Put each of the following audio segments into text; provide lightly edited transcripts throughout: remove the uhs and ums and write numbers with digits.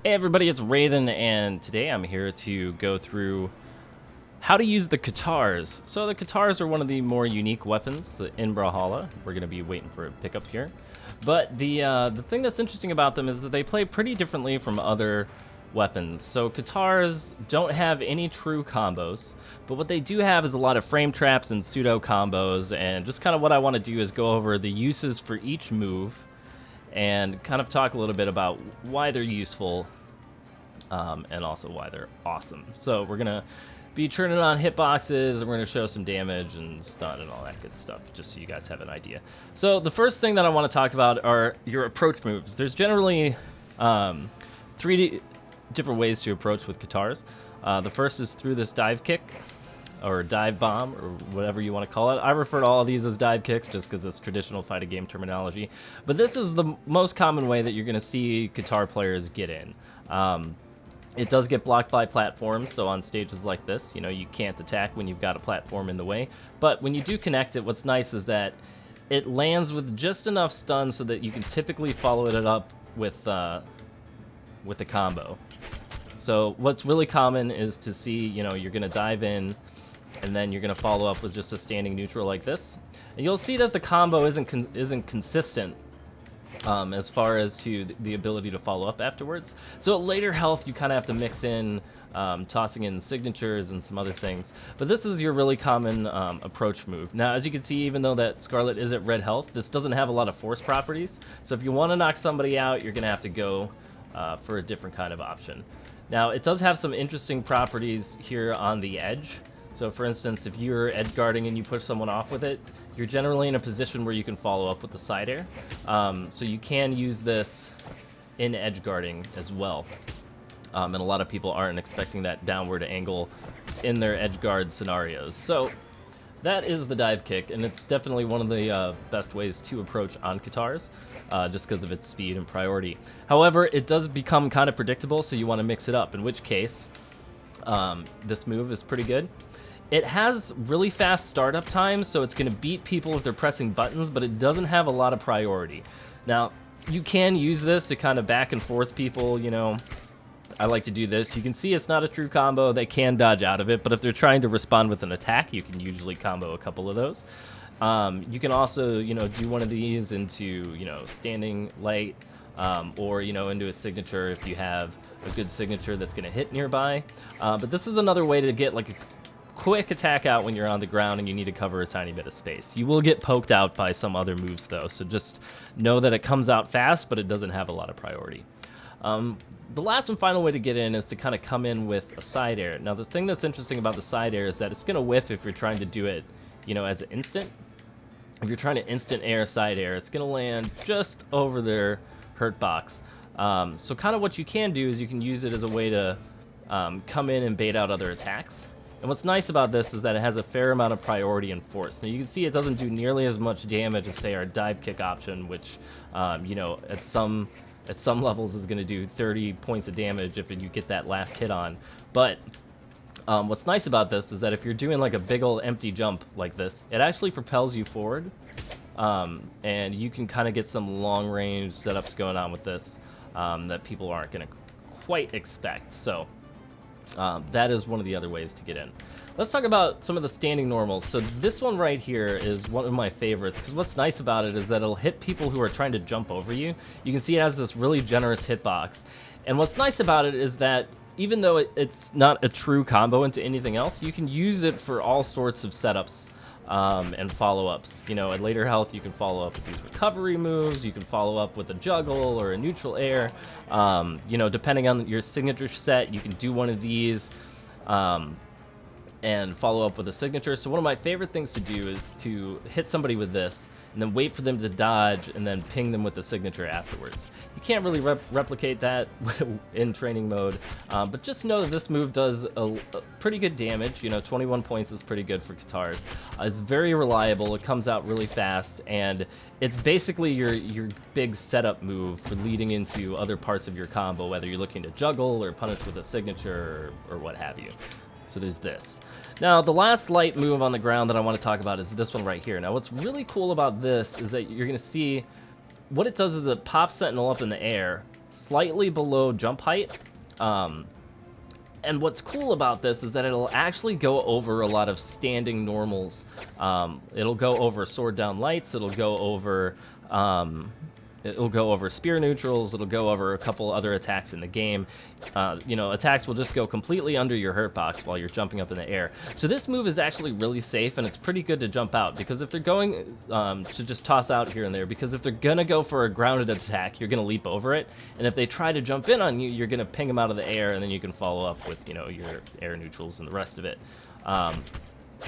Hey everybody, it's Raidhyn, and today I'm here to go through how to use the Katars. So the Katars are one of the more unique weapons in Brawlhalla. We're going to be waiting for a pickup here. But the thing that's interesting about them is that they play pretty differently from other weapons. So Katars don't have any true combos, but what they do have is a lot of frame traps and pseudo combos, and just kind of what I want to do is go over the uses for each move and kind of talk a little bit about why they're useful and also why they're awesome. So we're going to be turning on hitboxes, and we're going to show some damage and stun and all that good stuff, just so you guys have an idea. So the first thing that I want to talk about are your approach moves. There's generally three different ways to approach with Katars. The first is through this dive kick, or dive bomb, or whatever you want to call it. I refer to all of these as dive kicks just because it's traditional fighting game terminology. But this is the most common way that you're going to see Katar players get in. It does get blocked by platforms, so on stages like this, you can't attack when you've got a platform in the way. But when you do connect it, what's nice is that it lands with just enough stun so that you can typically follow it up with a combo. So what's really common is to see, you're going to dive in, and then you're going to follow up with just a standing neutral like this. And you'll see that the combo isn't consistent as far as to the ability to follow up afterwards. So at later health, you kind of have to mix in tossing in signatures and some other things. But this is your really common approach move. Now, as you can see, even though that Scarlet is at red health, this doesn't have a lot of force properties. So if you want to knock somebody out, you're going to have to go for a different kind of option. Now, it does have some interesting properties here on the edge. So for instance, if you're edge guarding and you push someone off with it, you're generally in a position where you can follow up with the side air. So you can use this in edge guarding as well. And a lot of people aren't expecting that downward angle in their edge guard scenarios. So that is the dive kick, and it's definitely one of the best ways to approach on Katars, just because of its speed and priority. However, it does become kind of predictable, so you want to mix it up, in which case this move is pretty good. It has really fast startup times, so it's going to beat people if they're pressing buttons, but it doesn't have a lot of priority. Now, you can use this to kind of back and forth people, I like to do this. You can see it's not a true combo. They can dodge out of it, but if they're trying to respond with an attack, you can usually combo a couple of those. You can also, do one of these into, standing light, or, into a signature if you have a good signature that's going to hit nearby. But this is another way to get like a quick attack out when you're on the ground and you need to cover a tiny bit of space. You will get poked out by some other moves though, so just know that it comes out fast, but it doesn't have a lot of priority. The last and final way to get in is to kind of come in with a side air. Now the thing that's interesting about the side air is that it's going to whiff if you're trying to do it, as an instant. If you're trying to instant air side air, it's going to land just over their hurt box. So kind of what you can do is you can use it as a way to come in and bait out other attacks. And what's nice about this is that it has a fair amount of priority and force. Now you can see it doesn't do nearly as much damage as, say, our dive kick option, which, at some levels is going to do 30 points of damage if you get that last hit on. But what's nice about this is that if you're doing like a big old empty jump like this, it actually propels you forward. And you can kind of get some long range setups going on with this that people aren't going to quite expect. So that is one of the other ways to get in. Let's talk about some of the standing normals. So this one right here is one of my favorites, because what's nice about it is that it'll hit people who are trying to jump over you. You can see it has this really generous hitbox. And what's nice about it is that even though it's not a true combo into anything else, you can use it for all sorts of setups and follow-ups. At later health, you can follow up with these recovery moves. You can follow up with a juggle or a neutral air. Depending on your signature set, you can do one of these and follow up with a signature. So one of my favorite things to do is to hit somebody with this and then wait for them to dodge and then ping them with a signature afterwards. You can't really replicate that in training mode, but just know that this move does a pretty good damage. 21 points is pretty good for Katars. It's very reliable, it comes out really fast, and it's basically your big setup move for leading into other parts of your combo, whether you're looking to juggle or punish with a signature or what have you. So there's this. Now, the last light move on the ground that I want to talk about is this one right here. Now, what's really cool about this is that you're going to see what it does is it pops Sentinel up in the air, slightly below jump height. And what's cool about this is that it'll actually go over a lot of standing normals. It'll go over sword down lights. It'll go over spear neutrals. It'll go over a couple other attacks in the game. Attacks will just go completely under your hurt box while you're jumping up in the air. So this move is actually really safe, and it's pretty good to jump out, because if they're going to just toss out here and there, because if they're gonna go for a grounded attack, you're gonna leap over it, and if they try to jump in on you, you're gonna ping them out of the air, and then you can follow up with your air neutrals and the rest of it.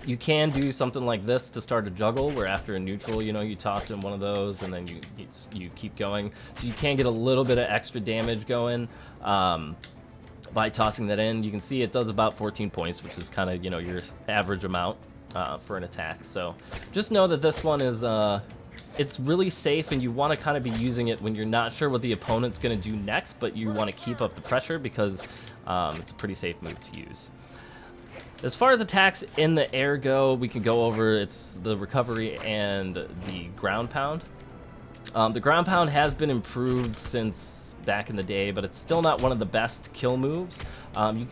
You can do something like this to start a juggle, where after a neutral, you toss in one of those, and then you keep going. So you can get a little bit of extra damage going by tossing that in. You can see it does about 14 points, which is kind of your average amount for an attack. So just know that this one is it's really safe, and you want to kind of be using it when you're not sure what the opponent's going to do next, but you want to keep up the pressure, because it's a pretty safe move to use. As far as attacks in the air go, we can go over it's the recovery and the ground pound. The ground pound has been improved since back in the day, but it's still not one of the best kill moves.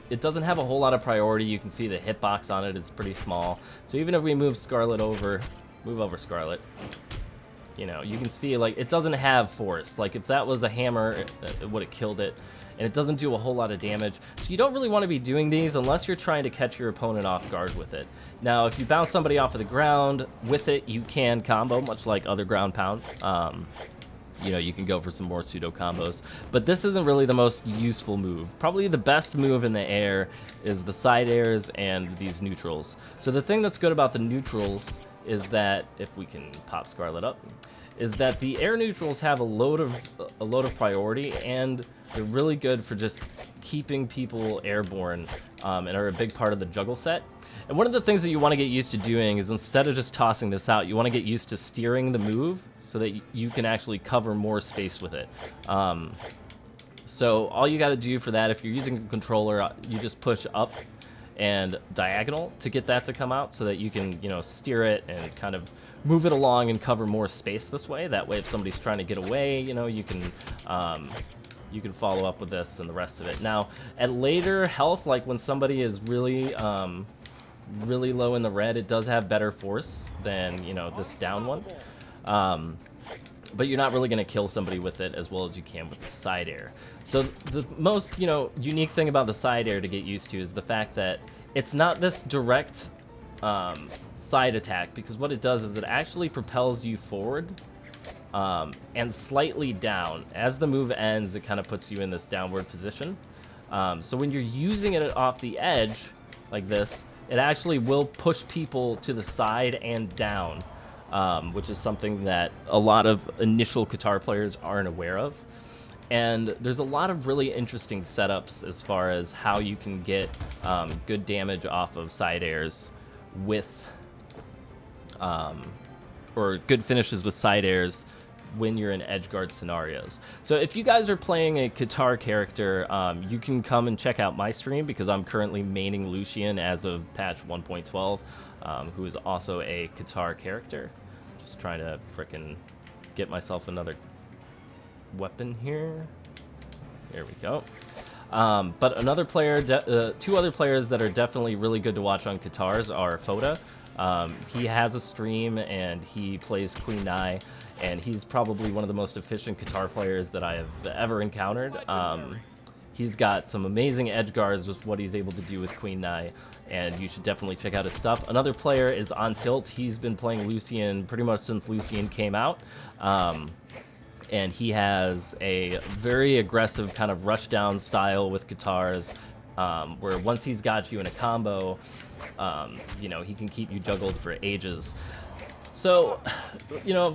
It doesn't have a whole lot of priority. You can see the hitbox on it, it's pretty small. So even if we move over Scarlet, you can see like it doesn't have force. Like if that was a hammer, it would have killed it. And it doesn't do a whole lot of damage. So you don't really want to be doing these unless you're trying to catch your opponent off guard with it. Now, if you bounce somebody off of the ground with it, you can combo, much like other ground pounds. You can go for some more pseudo combos. But this isn't really the most useful move. Probably the best move in the air is the side airs and these neutrals. So the thing that's good about the neutrals is that, if we can pop Scarlet up, is that the air neutrals have a load of priority, and they're really good for just keeping people airborne, and are a big part of the juggle set. And one of the things that you want to get used to doing is, instead of just tossing this out, you want to get used to steering the move so that you can actually cover more space with it. So all you got to do for that, if you're using a controller, you just push up and diagonal to get that to come out, so that you can steer it and kind of move it along and cover more space this way. That way, if somebody's trying to get away, you can follow up with this and the rest of it. Now, at later health, like when somebody is really really low in the red, it does have better force than this down one. But you're not really going to kill somebody with it as well as you can with the side air. So the most unique thing about the side air to get used to is the fact that it's not this direct side attack, because what it does is it actually propels you forward and slightly down. As the move ends, it kind of puts you in this downward position. So when you're using it off the edge like this, it actually will push people to the side and down, which is something that a lot of initial Katar players aren't aware of. And there's a lot of really interesting setups as far as how you can get good damage off of side airs with, or good finishes with side airs when you're in edgeguard scenarios. So if you guys are playing a Katar character, you can come and check out my stream, because I'm currently maining Lucian as of patch 1.12, who is also a Katar character. Just trying to frickin' get myself another weapon here. There we go. But another player, two other players that are definitely really good to watch on Katars are Foda. He has a stream and he plays Queen Nai, and he's probably one of the most efficient Katar players that I have ever encountered. He's got some amazing edge guards with what he's able to do with Queen Nai, and you should definitely check out his stuff. Another player is Untitled. He's been playing Lucian pretty much since Lucian came out. And he has a very aggressive kind of rush down style with Katars, where once he's got you in a combo, he can keep you juggled for ages. So,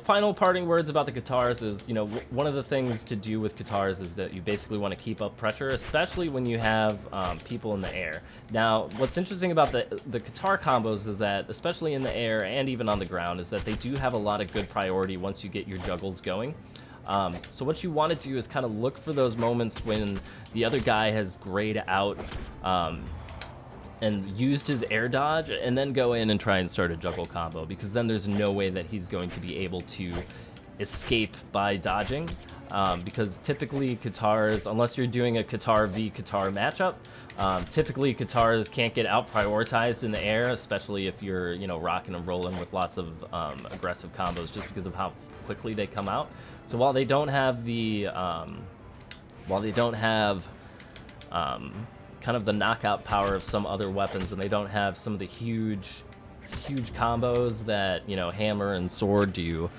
final parting words about the Katars is, one of the things to do with Katars is that you basically want to keep up pressure, especially when you have people in the air. Now, what's interesting about the Katar combos is that, especially in the air and even on the ground, is that they do have a lot of good priority once you get your juggles going. So what you want to do is kind of look for those moments when the other guy has grayed out and used his air dodge, and then go in and try and start a juggle combo, because then there's no way that he's going to be able to escape by dodging. Because typically Katars, unless you're doing a Katar v Katar matchup, typically Katars can't get out prioritized in the air, especially if you're, you know, rocking and rolling with lots of aggressive combos, just because of how quickly they come out. So while they don't have the kind of the knockout power of some other weapons, and they don't have some of the huge combos that, you know, hammer and sword do,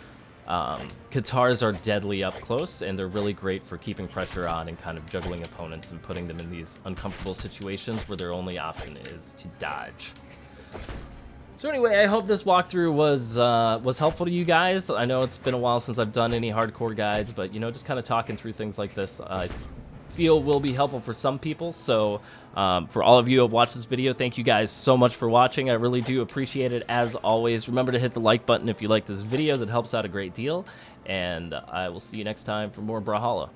Katars are deadly up close, and they're really great for keeping pressure on and kind of juggling opponents and putting them in these uncomfortable situations where their only option is to dodge. So anyway, I hope this walkthrough was helpful to you guys. I know it's been a while since I've done any hardcore guides, but, you know, just kind of talking through things like this, I feel will be helpful for some people. So for all of you who have watched this video, thank you guys so much for watching. I really do appreciate it. As always, remember to hit the like button if you like this video. It helps out a great deal. And I will see you next time for more Brawlhalla.